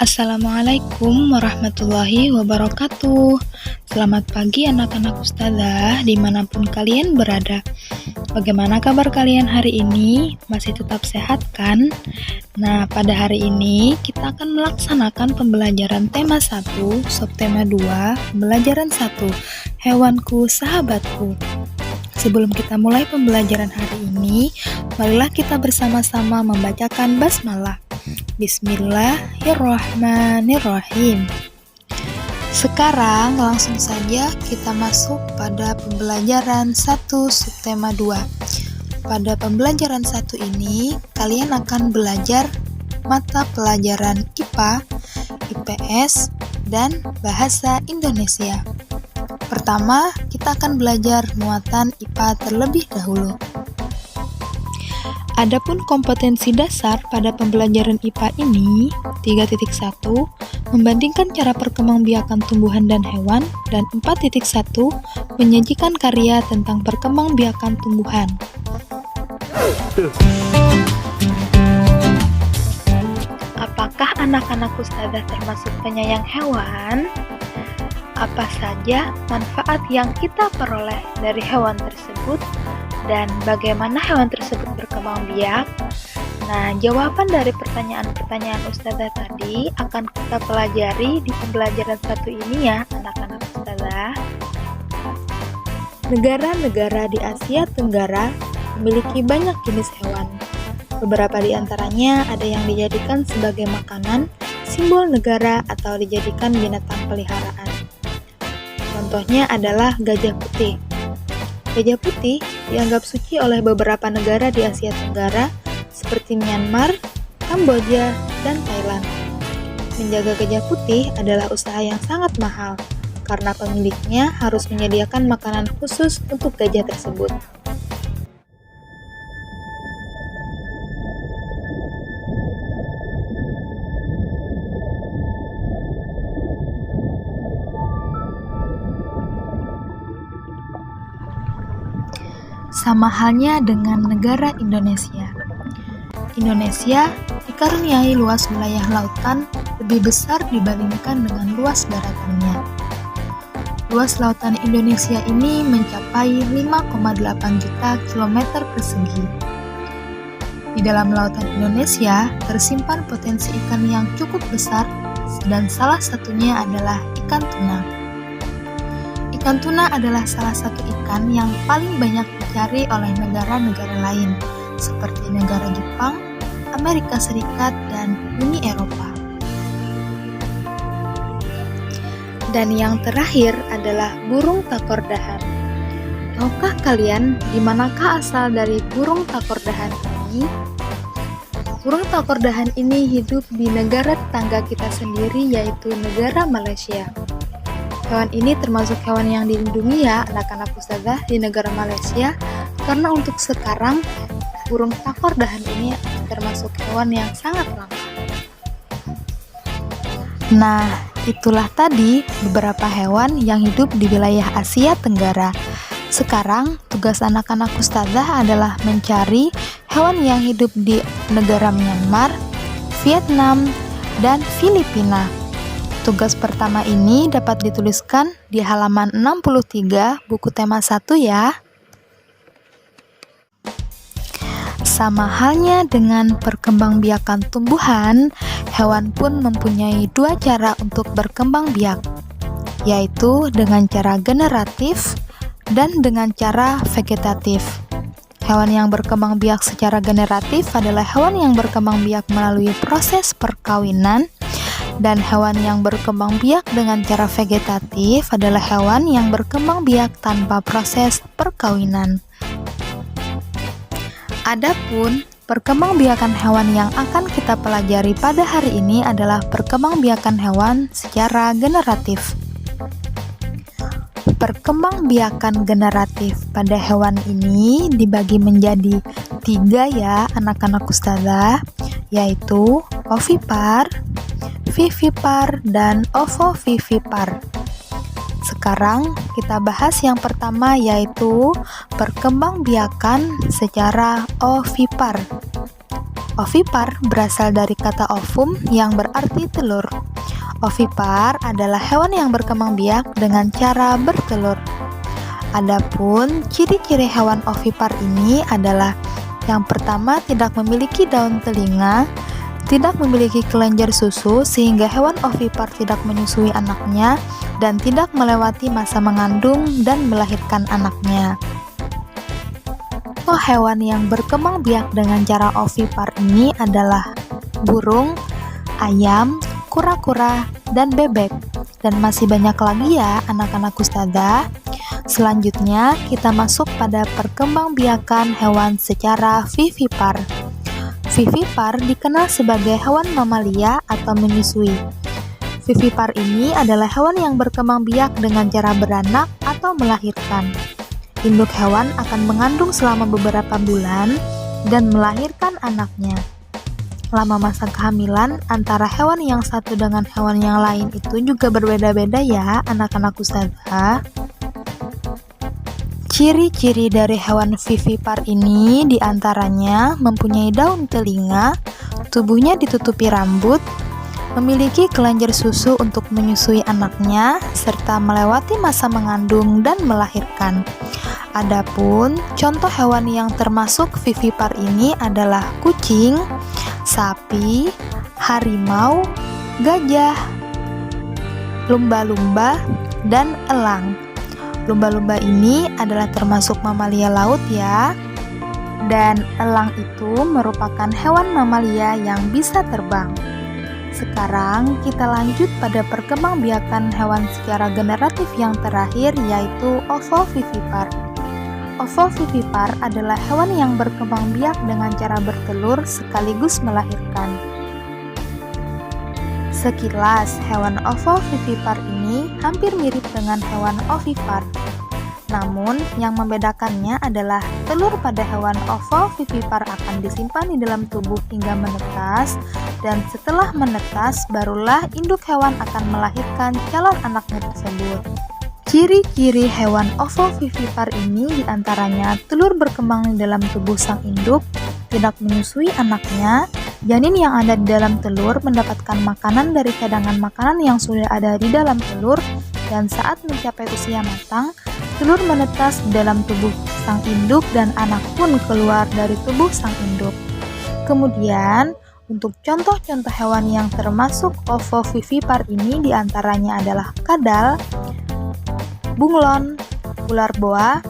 Assalamualaikum warahmatullahi wabarakatuh. Selamat pagi anak-anak ustazah dimanapun kalian berada. Bagaimana kabar kalian hari ini? Masih tetap sehat kan? Nah, pada hari ini kita akan melaksanakan pembelajaran tema 1, subtema 2, pembelajaran 1, hewanku sahabatku. Sebelum kita mulai pembelajaran hari ini, marilah kita bersama-sama membacakan basmalah. Bismillahirrahmanirrahim. Sekarang langsung saja kita masuk pada pembelajaran 1 subtema 2. Pada pembelajaran 1 ini, kalian akan belajar mata pelajaran IPA, IPS, dan Bahasa Indonesia. Pertama, kita akan belajar muatan IPA terlebih dahulu. Adapun kompetensi dasar pada pembelajaran IPA ini 3.1 membandingkan cara perkembangbiakan tumbuhan dan hewan, dan 4.1 menyajikan karya tentang perkembangbiakan tumbuhan. Apakah anak-anak ustazah termasuk penyayang hewan? Apa saja manfaat yang kita peroleh dari hewan tersebut? Dan bagaimana hewan tersebut berkembang biak? Nah, jawaban dari pertanyaan-pertanyaan ustazah tadi akan kita pelajari di pembelajaran 1 ini ya, anak-anak ustazah. Negara-negara di Asia Tenggara memiliki banyak jenis hewan. Beberapa di antaranya ada yang dijadikan sebagai makanan, simbol negara, atau dijadikan binatang peliharaan. Contohnya adalah gajah putih. Gajah putih dianggap suci oleh beberapa negara di Asia Tenggara seperti Myanmar, Kamboja, dan Thailand. Menjaga gajah putih adalah usaha yang sangat mahal karena pemiliknya harus menyediakan makanan khusus untuk gajah tersebut. Sama halnya dengan negara Indonesia. Indonesia dikaruniai luas wilayah lautan lebih besar dibandingkan dengan luas daratannya. Luas lautan Indonesia ini mencapai 5,8 juta kilometer persegi. Di dalam lautan Indonesia tersimpan potensi ikan yang cukup besar, dan salah satunya adalah ikan tuna. Ikan tuna adalah salah satu ikan yang paling banyak dicari oleh negara-negara lain, seperti negara Jepang, Amerika Serikat, dan Uni Eropa. Dan yang terakhir adalah burung takordahan. Tahukah kalian di manakah asal dari burung takordahan ini? Burung takordahan ini hidup di negara tetangga kita sendiri, yaitu negara Malaysia. Hewan ini termasuk hewan yang dilindungi ya anak-anak ustazah di negara Malaysia, karena untuk sekarang burung takordahan ini termasuk hewan yang sangat langka. Nah, itulah tadi beberapa hewan yang hidup di wilayah Asia Tenggara. Sekarang tugas anak-anak ustazah adalah mencari hewan yang hidup di negara Myanmar, Vietnam, dan Filipina. Tugas pertama ini dapat dituliskan di halaman 63 buku tema 1 ya. Sama halnya dengan perkembangbiakan tumbuhan, hewan pun mempunyai dua cara untuk berkembang biak, yaitu dengan cara generatif dan dengan cara vegetatif. Hewan yang berkembang biak secara generatif adalah hewan yang berkembang biak melalui proses perkawinan, dan hewan yang berkembang biak dengan cara vegetatif adalah hewan yang berkembang biak tanpa proses perkawinan. Adapun perkembangbiakan hewan yang akan kita pelajari pada hari ini adalah perkembangbiakan hewan secara generatif. Perkembangbiakan generatif pada hewan ini dibagi menjadi 3 ya anak-anak ustazah, yaitu ovipar, vivipar, dan ovovivipar. Sekarang kita bahas yang pertama, yaitu perkembangbiakan secara ovipar. Ovipar berasal dari kata ovum yang berarti telur. Ovipar adalah hewan yang berkembang biak dengan cara bertelur. Adapun ciri-ciri hewan ovipar ini adalah yang pertama, tidak memiliki daun telinga, tidak memiliki kelenjar susu sehingga hewan ovipar tidak menyusui anaknya dan tidak melewati masa mengandung dan melahirkan anaknya. Hewan yang berkembang biak dengan cara ovipar ini adalah burung, ayam, kura-kura, dan bebek. Dan masih banyak lagi ya anak-anak Ustazah. Selanjutnya kita masuk pada perkembangbiakan hewan secara vivipar. Vivipar dikenal sebagai hewan mamalia atau menyusui. Vivipar ini adalah hewan yang berkembang biak dengan cara beranak atau melahirkan. Induk hewan akan mengandung selama beberapa bulan dan melahirkan anaknya. Lama masa kehamilan antara hewan yang satu dengan hewan yang lain itu juga berbeda-beda ya anak-anak Ustazah. Ciri-ciri dari hewan vivipar ini diantaranya mempunyai daun telinga, tubuhnya ditutupi rambut, memiliki kelenjar susu untuk menyusui anaknya, serta melewati masa mengandung dan melahirkan. Adapun contoh hewan yang termasuk vivipar ini adalah kucing, sapi, harimau, gajah, lumba-lumba, dan elang. Lumba-lumba ini adalah termasuk mamalia laut ya. Dan elang itu merupakan hewan mamalia yang bisa terbang. Sekarang kita lanjut pada perkembangbiakan hewan secara generatif yang terakhir yaitu ovovivipar. Ovovivipar adalah hewan yang berkembang biak dengan cara bertelur sekaligus melahirkan. Sekilas, hewan ovovivipar ini hampir mirip dengan hewan ovipar. Namun, yang membedakannya adalah telur pada hewan ovovivipar akan disimpan di dalam tubuh hingga menetas, dan setelah menetas, barulah induk hewan akan melahirkan calon anaknya tersebut. Ciri-ciri hewan ovovivipar ini diantaranya telur berkembang di dalam tubuh sang induk, tidak menyusui anaknya, janin yang ada di dalam telur mendapatkan makanan dari cadangan makanan yang sudah ada di dalam telur, dan saat mencapai usia matang, telur menetas di dalam tubuh sang induk dan anak pun keluar dari tubuh sang induk. Kemudian, untuk contoh-contoh hewan yang termasuk ovovivipar ini diantaranya adalah kadal, bunglon, ular boa,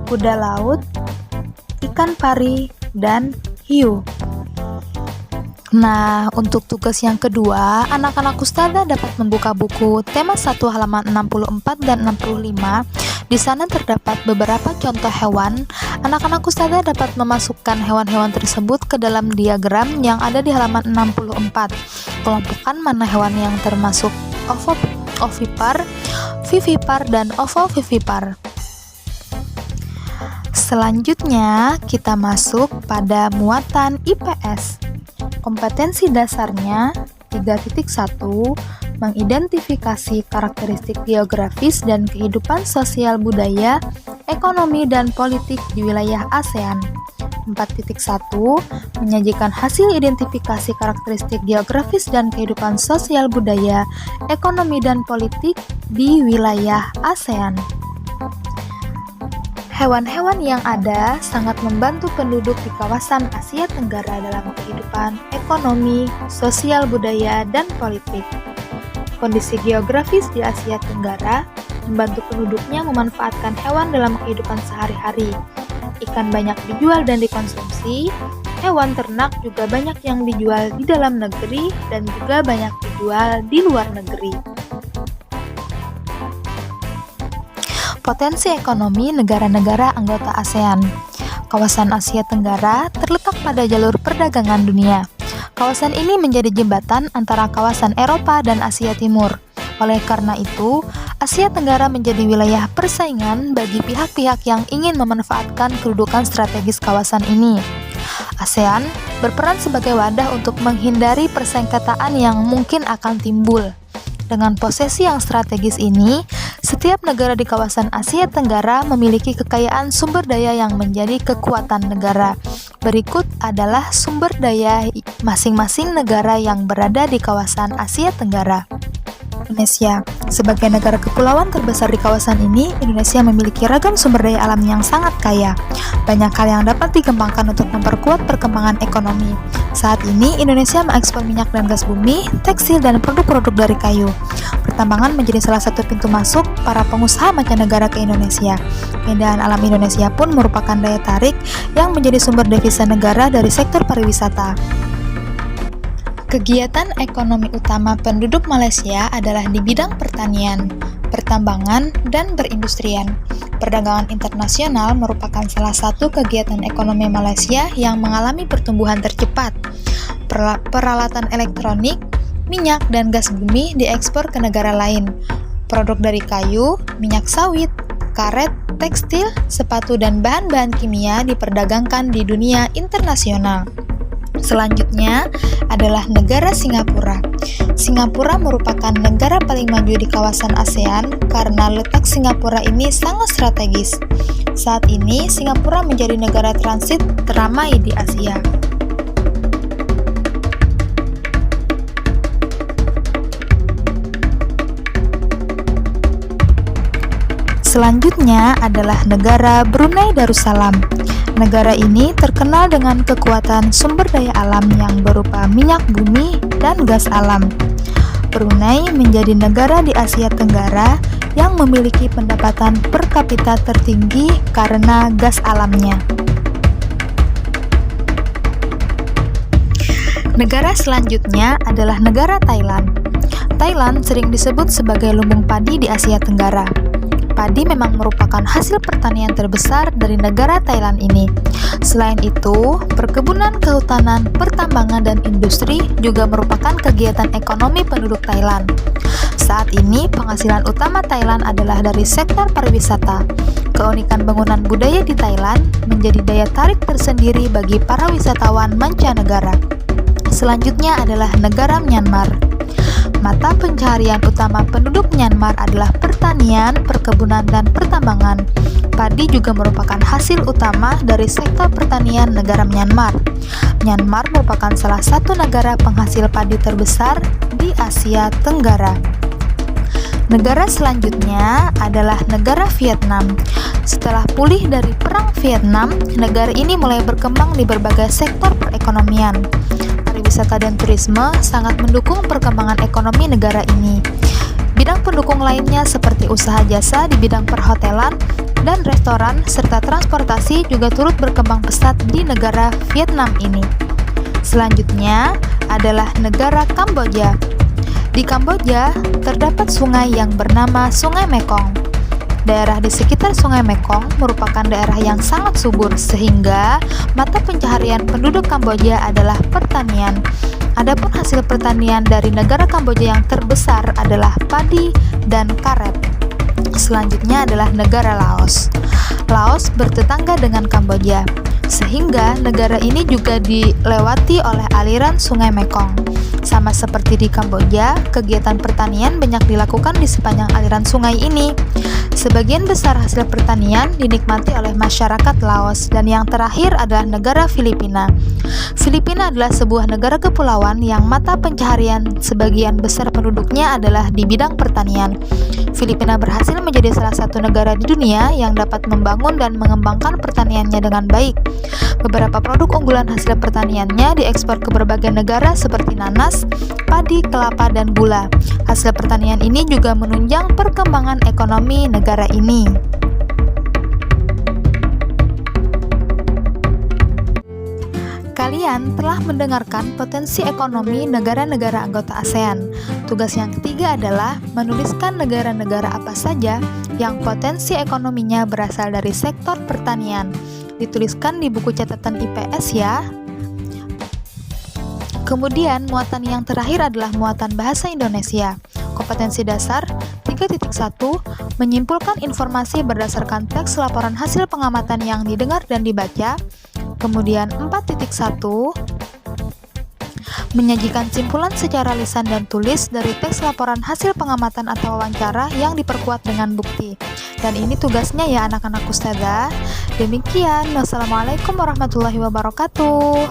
kuda laut, ikan pari, dan hiu. Nah, untuk tugas yang kedua, anak-anak Ustazah dapat membuka buku tema 1 halaman 64 dan 65. Di sana terdapat beberapa contoh hewan. Anak-anak Ustazah dapat memasukkan hewan-hewan tersebut ke dalam diagram yang ada di halaman 64. Kelompokkan mana hewan yang termasuk ovipar, vivipar, dan ovovivipar. Selanjutnya, kita masuk pada muatan IPS. Kompetensi dasarnya 3.1 mengidentifikasi karakteristik geografis dan kehidupan sosial budaya, ekonomi, dan politik di wilayah ASEAN. 4.1 menyajikan hasil identifikasi karakteristik geografis dan kehidupan sosial budaya, ekonomi, dan politik di wilayah ASEAN. Hewan-hewan yang ada sangat membantu penduduk di kawasan Asia Tenggara dalam kehidupan ekonomi, sosial budaya, dan politik. Kondisi geografis di Asia Tenggara membantu penduduknya memanfaatkan hewan dalam kehidupan sehari-hari. Ikan banyak dijual dan dikonsumsi, hewan ternak juga banyak yang dijual di dalam negeri dan juga banyak dijual di luar negeri. Potensi ekonomi negara-negara anggota ASEAN. Kawasan Asia Tenggara terletak pada jalur perdagangan dunia. Kawasan ini menjadi jembatan antara kawasan Eropa dan Asia Timur. Oleh karena itu, Asia Tenggara menjadi wilayah persaingan bagi pihak-pihak yang ingin memanfaatkan kedudukan strategis kawasan ini. ASEAN berperan sebagai wadah untuk menghindari persengketaan yang mungkin akan timbul. Dengan posisi yang strategis ini, setiap negara di kawasan Asia Tenggara memiliki kekayaan sumber daya yang menjadi kekuatan negara. Berikut adalah sumber daya masing-masing negara yang berada di kawasan Asia Tenggara. Indonesia. Sebagai negara kepulauan terbesar di kawasan ini, Indonesia memiliki ragam sumber daya alam yang sangat kaya. Banyak hal yang dapat dikembangkan untuk memperkuat perkembangan ekonomi. Saat ini, Indonesia mengekspor minyak dan gas bumi, tekstil, dan produk-produk dari kayu. Pertambangan menjadi salah satu pintu masuk para pengusaha mancanegara ke Indonesia. Keindahan alam Indonesia pun merupakan daya tarik yang menjadi sumber devisa negara dari sektor pariwisata. Kegiatan ekonomi utama penduduk Malaysia adalah di bidang pertanian, pertambangan, dan perindustrian. Perdagangan internasional merupakan salah satu kegiatan ekonomi Malaysia yang mengalami pertumbuhan tercepat. Peralatan elektronik, minyak, dan gas bumi diekspor ke negara lain. Produk dari kayu, minyak sawit, karet, tekstil, sepatu, dan bahan-bahan kimia diperdagangkan di dunia internasional. Selanjutnya adalah negara Singapura. Singapura merupakan negara paling maju di kawasan ASEAN karena letak Singapura ini sangat strategis. Saat ini, Singapura menjadi negara transit teramai di Asia. Selanjutnya adalah negara Brunei Darussalam. Negara ini terkenal dengan kekuatan sumber daya alam yang berupa minyak bumi dan gas alam. Brunei menjadi negara di Asia Tenggara yang memiliki pendapatan per kapita tertinggi karena gas alamnya. Negara selanjutnya adalah negara Thailand. Thailand sering disebut sebagai lumbung padi di Asia Tenggara. Padi memang merupakan hasil pertanian terbesar dari negara Thailand ini. Selain itu, perkebunan, kehutanan, pertambangan, dan industri juga merupakan kegiatan ekonomi penduduk Thailand. Saat ini, penghasilan utama Thailand adalah dari sektor pariwisata. Keunikan bangunan budaya di Thailand menjadi daya tarik tersendiri bagi para wisatawan mancanegara. Selanjutnya adalah negara Myanmar. Mata pencaharian utama penduduk Myanmar adalah pertanian, perkebunan, dan pertambangan. Padi juga merupakan hasil utama dari sektor pertanian negara Myanmar. Myanmar merupakan salah satu negara penghasil padi terbesar di Asia Tenggara. Negara selanjutnya adalah negara Vietnam. Setelah pulih dari Perang Vietnam, negara ini mulai berkembang di berbagai sektor perekonomian. Pariwisata dan turisme sangat mendukung perkembangan ekonomi negara ini. Bidang pendukung lainnya seperti usaha jasa di bidang perhotelan dan restoran serta transportasi juga turut berkembang pesat di negara Vietnam ini. Selanjutnya adalah negara Kamboja. Di Kamboja terdapat sungai yang bernama Sungai Mekong. Daerah di sekitar Sungai Mekong merupakan daerah yang sangat subur sehingga mata pencaharian penduduk Kamboja adalah pertanian. Adapun hasil pertanian dari negara Kamboja yang terbesar adalah padi dan karet. Selanjutnya adalah negara Laos. Laos bertetangga dengan Kamboja, sehingga negara ini juga dilewati oleh aliran Sungai Mekong. Sama seperti di Kamboja, kegiatan pertanian banyak dilakukan di sepanjang aliran sungai ini. Sebagian besar hasil pertanian dinikmati oleh masyarakat Laos, dan yang terakhir adalah negara Filipina. Filipina adalah sebuah negara kepulauan yang mata pencaharian sebagian besar penduduknya adalah di bidang pertanian. Filipina berhasil menjadi salah satu negara di dunia yang dapat membangun dan mengembangkan pertaniannya dengan baik. Beberapa produk unggulan hasil pertaniannya diekspor ke berbagai negara seperti nanas, padi, kelapa, dan gula. Hasil pertanian ini juga menunjang perkembangan ekonomi negara ini. Kalian telah mendengarkan potensi ekonomi negara-negara anggota ASEAN. Tugas yang ketiga adalah menuliskan negara-negara apa saja yang potensi ekonominya berasal dari sektor pertanian. Dituliskan di buku catatan IPS ya. Kemudian muatan yang terakhir adalah muatan bahasa Indonesia. Kompetensi dasar 3.1 menyimpulkan informasi berdasarkan teks laporan hasil pengamatan yang didengar dan dibaca. Kemudian 4.1 menyajikan simpulan secara lisan dan tulis dari teks laporan hasil pengamatan atau wawancara yang diperkuat dengan bukti. Dan ini tugasnya ya anak-anak ustazah. Demikian, wassalamualaikum warahmatullahi wabarakatuh.